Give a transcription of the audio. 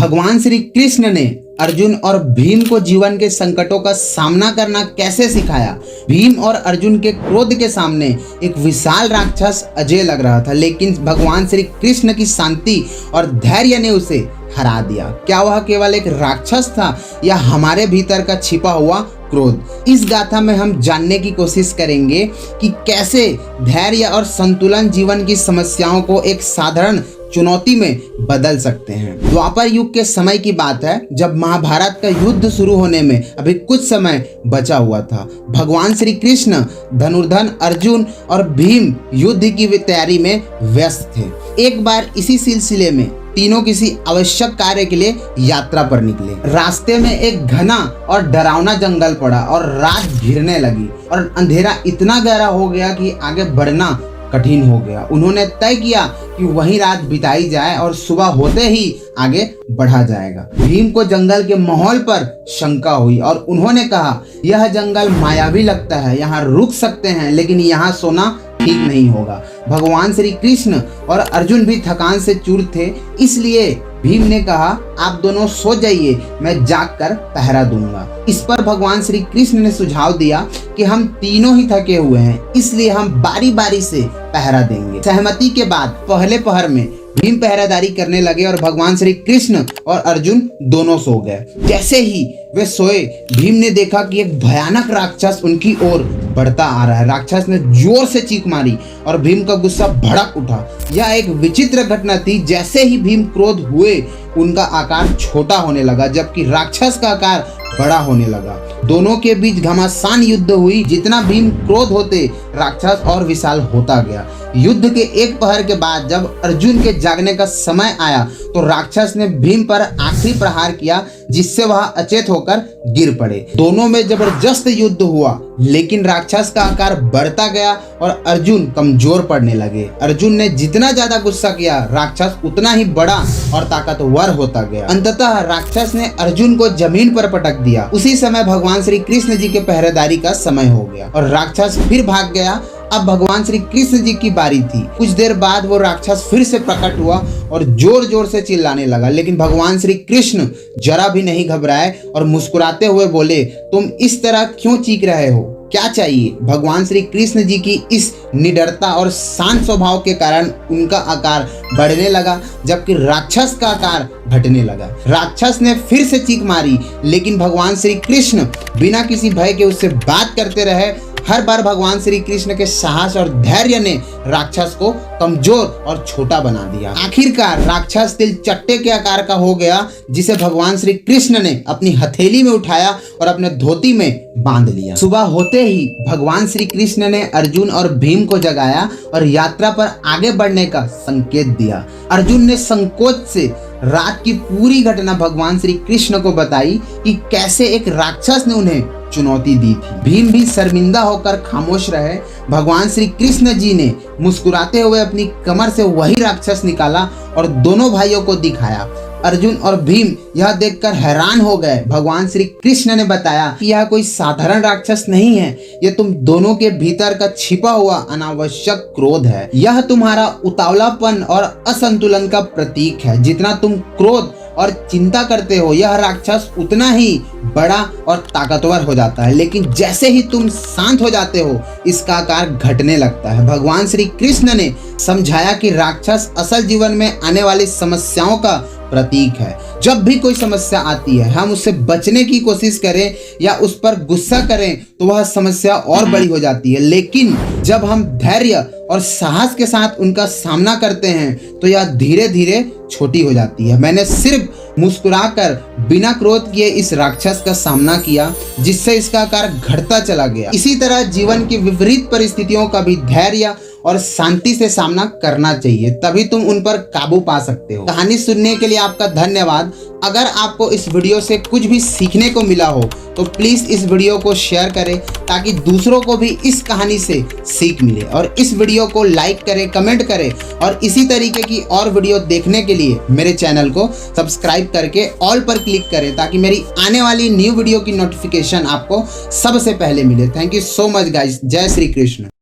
भगवान श्री कृष्ण ने अर्जुन और भीम को जीवन के संकटों का सामना करना कैसे सिखाया। भीम और अर्जुन के क्रोध के सामने एक विशाल राक्षस अजय लग रहा था, लेकिन भगवान श्री कृष्ण की शांति और धैर्य ने उसे हरा दिया। क्या वह केवल एक राक्षस था या हमारे भीतर का छिपा हुआ क्रोध? इस गाथा में हम जानने की कोशिश करेंगे कि कैसे धैर्य और संतुलन जीवन की समस्याओं को एक साधारण चुनौती में बदल सकते हैं। द्वापर युग के समय की बात है, जब महाभारत का युद्ध शुरू होने में अभी कुछ समय बचा हुआ था। भगवान श्री कृष्ण, धनुर्धर अर्जुन और भीम युद्ध की तैयारी में व्यस्त थे। एक बार इसी सिलसिले में तीनों किसी आवश्यक कार्य के लिए यात्रा पर निकले। रास्ते में एक घना और डरावना जंगल पड़ा और रात घिरने लगी और अंधेरा इतना गहरा हो गया कि आगे बढ़ना कठिन हो गया। उन्होंने तय किया कि वहीं रात बिताई जाए और सुबह होते ही आगे बढ़ा जाएगा। भीम को जंगल के माहौल पर शंका हुई और उन्होंने कहा, यह जंगल मायावी लगता है, यहाँ रुक सकते हैं लेकिन यहाँ सोना ठीक नहीं होगा। भगवान श्री कृष्ण और अर्जुन भी थकान से चूर थे, इसलिए भीम ने कहा, आप दोनों सो जाइए, मैं जागकर पहरा दूंगा। इस पर भगवान श्री कृष्ण ने सुझाव दिया कि हम तीनों ही थके हुए हैं, इसलिए हम बारी बारी से पहरा देंगे। सहमति के बाद पहले पहर में भीम पहरादारी करने लगे और भगवान श्री कृष्ण और अर्जुन दोनों सो गए। जैसे ही वे सोए, भीम ने देखा कि एक भयानक राक्षस उनकी ओर बढ़ता आ रहा है। राक्षस ने जोर से चीख मारी और भीम का गुस्सा भड़क उठा। यह एक विचित्र घटना थी। जैसे ही भीम क्रोध हुए, उनका आकार छोटा होने लगा जबकि राक्षस का आकार बड़ा होने लगा। दोनों के बीच घमासान युद्ध हुई। जितना भीम क्रोध होते, राक्षस और विशाल होता गया। युद्ध के एक पहर के बाद जब अर्जुन के जागने का समय आया तो राक्षस ने भीम पर आखिरी प्रहार किया, जिससे वह अचेत होकर गिर पड़े। दोनों में जबरदस्त युद्ध हुआ, लेकिन राक्षस का आकार बढ़ता गया और अर्जुन कमजोर पड़ने लगे। अर्जुन ने जितना ज्यादा गुस्सा किया, राक्षस उतना ही बड़ा और ताकतवर होता गया। अंततः राक्षस ने अर्जुन को जमीन पर पटक दिया। उसी समय भगवान श्री कृष्ण जी के पहरेदारी का समय हो गया और राक्षस फिर भाग गया। अब भगवान श्री कृष्ण जी की बारी थी। कुछ देर बाद वो राक्षस फिर से प्रकट हुआ और जोर जोर से चिल्लाने लगा, लेकिन भगवान श्री कृष्ण जरा भी नहीं घबराए और मुस्कुराते हुए बोले, तुम इस तरह क्यों चीख रहे हो, क्या चाहिए? भगवान श्री कृष्ण जी की इस निडरता और शांत स्वभाव के कारण उनका आकार बढ़ने लगा जबकि राक्षस का आकार घटने लगा। राक्षस ने फिर से चीख मारी, लेकिन भगवान श्री कृष्ण बिना किसी भय के उससे बात करते रहे। हर बार भगवान श्री कृष्ण के साहस और धैर्य ने राक्षस को कमजोर और छोटा बना दिया। आखिरकार राक्षस तिल चट्टे के आकार का हो गया, जिसे भगवान श्री कृष्ण ने अपनी हथेली में उठाया और अपने धोती में बांध लिया। सुबह होते ही भगवान श्री कृष्ण ने अर्जुन और भीम को जगाया और यात्रा पर आगे बढ़ने का संकेत दिया। अर्जुन ने संकोच से रात की पूरी घटना भगवान श्री कृष्ण को बताई कि कैसे एक राक्षस ने उन्हें चुनौती दी थी। भीम भी शर्मिंदा होकर खामोश रहे। भगवान श्री कृष्ण जी ने मुस्कुराते हुए अपनी कमर से वही राक्षस निकाला और दोनों भाइयों को दिखाया। अर्जुन और भीम यह देखकर हैरान हो गए। भगवान श्री कृष्ण ने बताया कि यह कोई साधारण राक्षस नहीं है, यह तुम दोनों के भीतर का छिपा हुआ अनावश्यक क्रोध है। यह तुम्हारा उतावलापन और असंतुलन का प्रतीक है। जितना तुम क्रोध और चिंता करते हो, यह राक्षस उतना ही बड़ा और ताकतवर हो जाता है, लेकिन जैसे ही तुम शांत हो जाते हो, इसका आकार घटने लगता है। भगवान श्री कृष्ण ने समझाया कि राक्षस असल जीवन में आने वाली समस्याओं का प्रतीक है। जब भी कोई समस्या आती है, हम उससे बचने की कोशिश करें या उस पर गुस्सा करें तो वह समस्या और बड़ी हो जाती है, लेकिन जब हम धैर्य और साहस के साथ उनका सामना करते हैं तो यह धीरे धीरे छोटी हो जाती है। मैंने सिर्फ मुस्कुराकर बिना क्रोध किए इस राक्षस का सामना किया, जिससे इसका आकार घटता चला गया। इसी तरह जीवन की विपरीत परिस्थितियों का भी धैर्य और शांति से सामना करना चाहिए, तभी तुम उन पर काबू पा सकते हो। कहानी सुनने के लिए आपका धन्यवाद। अगर आपको इस वीडियो से कुछ भी सीखने को मिला हो तो प्लीज इस वीडियो को शेयर करें ताकि दूसरों को भी इस कहानी से सीख मिले, और इस वीडियो को लाइक करें, कमेंट करें और इसी तरीके की और वीडियो देखने के लिए मेरे चैनल को सब्सक्राइब करके ऑल पर क्लिक करें ताकि मेरी आने वाली न्यू वीडियो की नोटिफिकेशन आपको सबसे पहले मिले। Thank you so much guys. जय श्री कृष्ण।